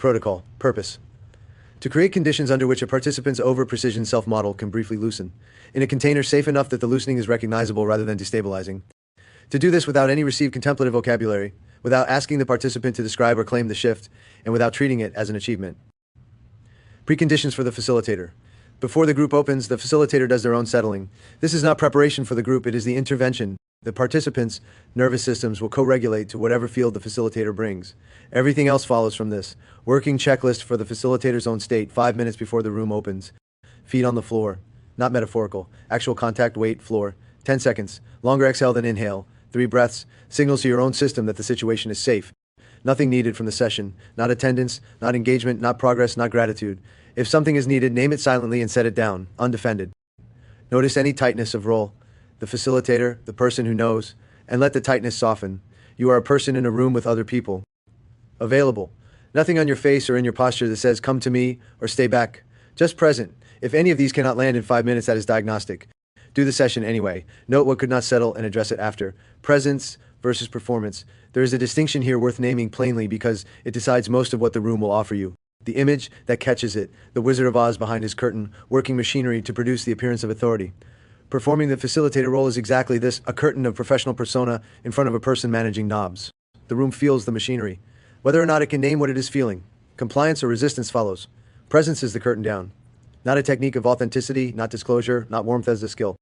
protocol. Purpose: to create conditions under which a participant's over-precision self-model can briefly loosen, in a container safe enough that the loosening is recognizable rather than destabilizing. To do this without any received contemplative vocabulary, without asking the participant to describe or claim the shift, and without treating it as an achievement. Preconditions for the facilitator. Before the group opens, the facilitator does their own settling. This is not preparation for the group, it is the intervention. The participants' nervous systems will co-regulate to whatever field the facilitator brings. Everything else follows from this. Working checklist for the facilitator's own state 5 minutes before the room opens. Feet on the floor. Not metaphorical. Actual contact, weight, floor. 10 seconds. Longer exhale than inhale. 3 breaths. Signals to your own system that the situation is safe. Nothing needed from the session. Not attendance, not engagement, not progress, not gratitude. If something is needed, name it silently and set it down, undefended. Notice any tightness of role. The facilitator, the person who knows, and let the tightness soften. You are a person in a room with other people. Available. Nothing on your face or in your posture that says, come to me, or stay back. Just present. If any of these cannot land in 5 minutes, that is diagnostic. Do the session anyway. Note what could not settle and address it after. Presence versus performance. There is a distinction here worth naming plainly because it decides most of what the room will offer you. The image that catches it, the Wizard of Oz behind his curtain, working machinery to produce the appearance of authority. Performing the facilitator role is exactly this, a curtain of professional persona in front of a person managing knobs. The room feels the machinery. Whether or not it can name what it is feeling, compliance or resistance follows. Presence is the curtain down. Not a technique of authenticity, not disclosure, not warmth as a skill.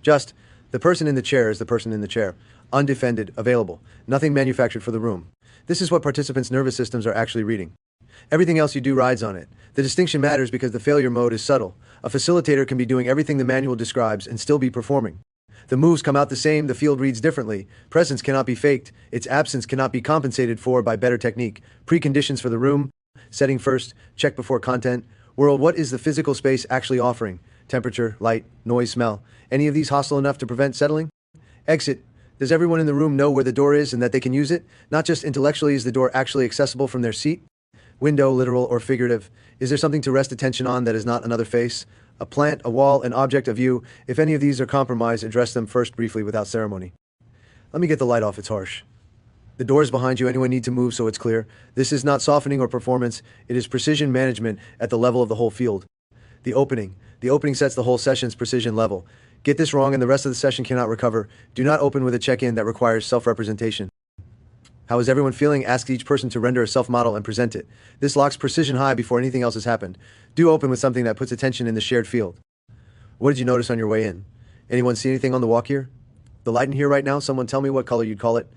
Just, the person in the chair is the person in the chair. Undefended, available. Nothing manufactured for the room. This is what participants' nervous systems are actually reading. Everything else you do rides on it. The distinction matters because the failure mode is subtle. A facilitator can be doing everything the manual describes and still be performing. The moves come out the same, the field reads differently. Presence cannot be faked. Its absence cannot be compensated for by better technique. Preconditions for the room. Setting first. Check before content. World, what is the physical space actually offering? Temperature, light, noise, smell. Any of these hostile enough to prevent settling? Exit. Does everyone in the room know where the door is and that they can use it? Not just intellectually, is the door actually accessible from their seat? Window, literal or figurative. Is there something to rest attention on that is not another face? A plant, a wall, an object of view. If any of these are compromised, address them first briefly without ceremony. Let me get the light off, it's harsh. The door is behind you, anyone need to move so it's clear. This is not softening or performance, it is precision management at the level of the whole field. The opening sets the whole session's precision level. Get this wrong and the rest of the session cannot recover. Do not open with a check-in that requires self-representation. How is everyone feeling? Ask each person to render a self-model and present it. This locks precision high before anything else has happened. Do open with something that puts attention in the shared field. What did you notice on your way in? Anyone see anything on the walk here? The light in here right now? Someone tell me what color you'd call it.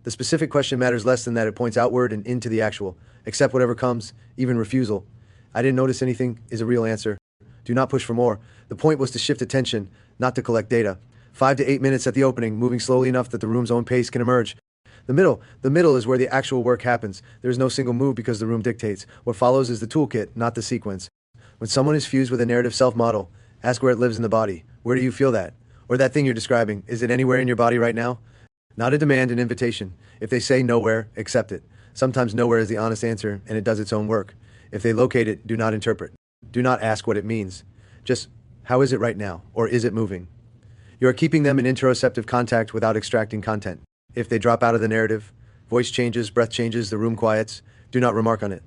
The specific question matters less than that it points outward and into the actual. Accept whatever comes, even refusal. I didn't notice anything is a real answer. Do not push for more. The point was to shift attention, not to collect data. 5 to 8 minutes at the opening, moving slowly enough that the room's own pace can emerge. The middle is where the actual work happens. There is no single move because the room dictates. What follows is the toolkit, not the sequence. When someone is fused with a narrative self-model, ask where it lives in the body. Where do you feel that? Or that thing you're describing, is it anywhere in your body right now? Not a demand, an invitation. If they say nowhere, accept it. Sometimes nowhere is the honest answer, and it does its own work. If they locate it, do not interpret. Do not ask what it means. Just, how is it right now? Or is it moving? You are keeping them in interoceptive contact without extracting content. If they drop out of the narrative, voice changes, breath changes, the room quiets, do not remark on it.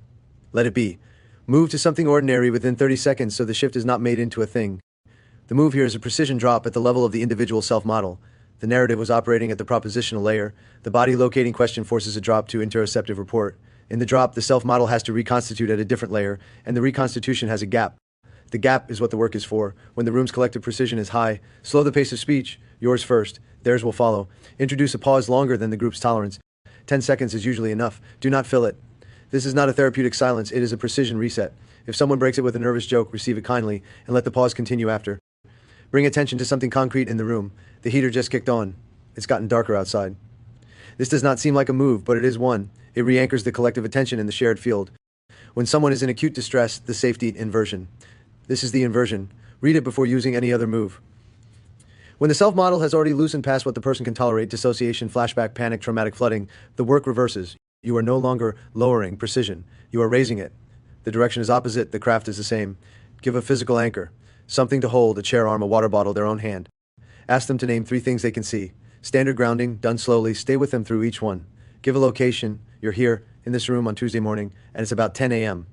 Let it be. Move to something ordinary within 30 seconds so the shift is not made into a thing. The move here is a precision drop at the level of the individual self-model. The narrative was operating at the propositional layer. The body locating question forces a drop to interoceptive report. In the drop, the self-model has to reconstitute at a different layer, and the reconstitution has a gap. The gap is what the work is for. When the room's collective precision is high, slow the pace of speech. Yours first. Theirs will follow. Introduce a pause longer than the group's tolerance. 10 seconds is usually enough. Do not fill it. This is not a therapeutic silence. It is a precision reset. If someone breaks it with a nervous joke, receive it kindly, and let the pause continue after. Bring attention to something concrete in the room. The heater just kicked on. It's gotten darker outside. This does not seem like a move, but it is one. It re-anchors the collective attention in the shared field. When someone is in acute distress, the safety inversion. This is the inversion. Read it before using any other move. When the self-model has already loosened past what the person can tolerate, dissociation, flashback, panic, traumatic flooding, the work reverses. You are no longer lowering precision. You are raising it. The direction is opposite, the craft is the same. Give a physical anchor. Something to hold, a chair arm, a water bottle, their own hand. Ask them to name 3 things they can see. Standard grounding, done slowly, stay with them through each one. Give a location, You're here, in this room on Tuesday morning, and it's about 10 a.m.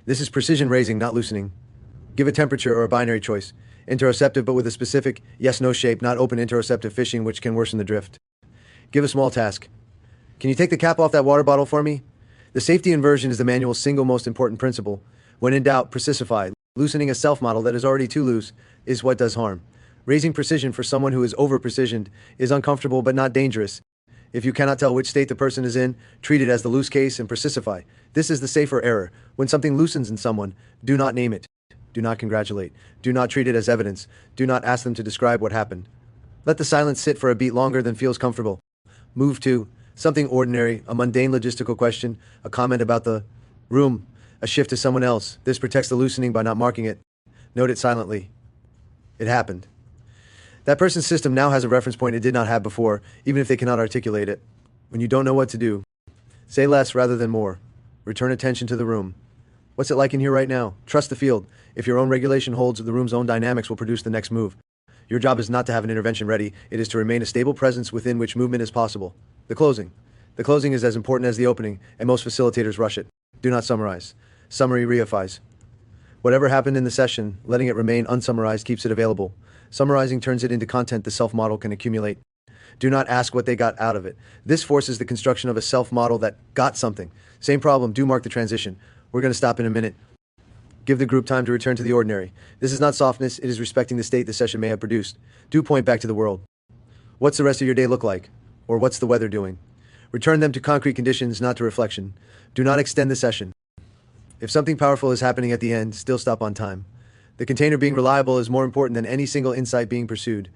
This is precision raising, not loosening. Give a temperature or a binary choice. Interoceptive but with a specific yes-no shape, not open interoceptive fishing, which can worsen the drift. Give a small task. Can you take the cap off that water bottle for me? The safety inversion is the manual's single most important principle. When in doubt, precisify. Loosening a self-model that is already too loose is what does harm. Raising precision for someone who is over-precisioned is uncomfortable but not dangerous. If you cannot tell which state the person is in, treat it as the loose case and precisify. This is the safer error. When something loosens in someone, do not name it. Do not congratulate. Do not treat it as evidence. Do not ask them to describe what happened. Let the silence sit for a beat longer than feels comfortable. Move to something ordinary, a mundane logistical question, a comment about the room, a shift to someone else. This protects the loosening by not marking it. Note it silently. It happened. That person's system now has a reference point it did not have before, even if they cannot articulate it. When you don't know what to do, say less rather than more. Return attention to the room. What's it like in here right now? Trust the field. If your own regulation holds, the room's own dynamics will produce the next move. Your job is not to have an intervention ready, it is to remain a stable presence within which movement is possible. The closing. The closing is as important as the opening, and most facilitators rush it. Do not summarize. Summary reifies. Whatever happened in the session, letting it remain unsummarized keeps it available. Summarizing turns it into content the self-model can accumulate. Do not ask what they got out of it. This forces the construction of a self-model that got something. Same problem, do mark the transition. We're going to stop in a minute. Give the group time to return to the ordinary. This is not softness, it is respecting the state the session may have produced. Do point back to the world. What's the rest of your day look like? Or what's the weather doing? Return them to concrete conditions, not to reflection. Do not extend the session. If something powerful is happening at the end, still stop on time. The container being reliable is more important than any single insight being pursued.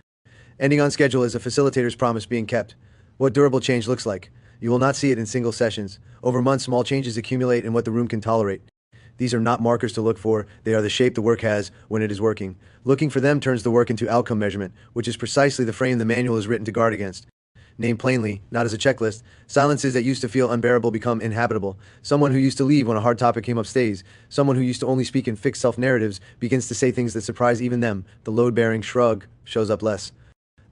Ending on schedule is a facilitator's promise being kept. What durable change looks like. You will not see it in single sessions. Over months, small changes accumulate in what the room can tolerate. These are not markers to look for, they are the shape the work has when it is working. Looking for them turns the work into outcome measurement, which is precisely the frame the manual is written to guard against. Named plainly, not as a checklist, silences that used to feel unbearable become inhabitable. Someone who used to leave when a hard topic came up stays. Someone who used to only speak in fixed self-narratives begins to say things that surprise even them. The load-bearing shrug shows up less.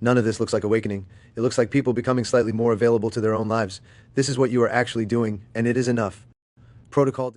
None of this looks like awakening. It looks like people becoming slightly more available to their own lives. This is what you are actually doing, and it is enough. Protocol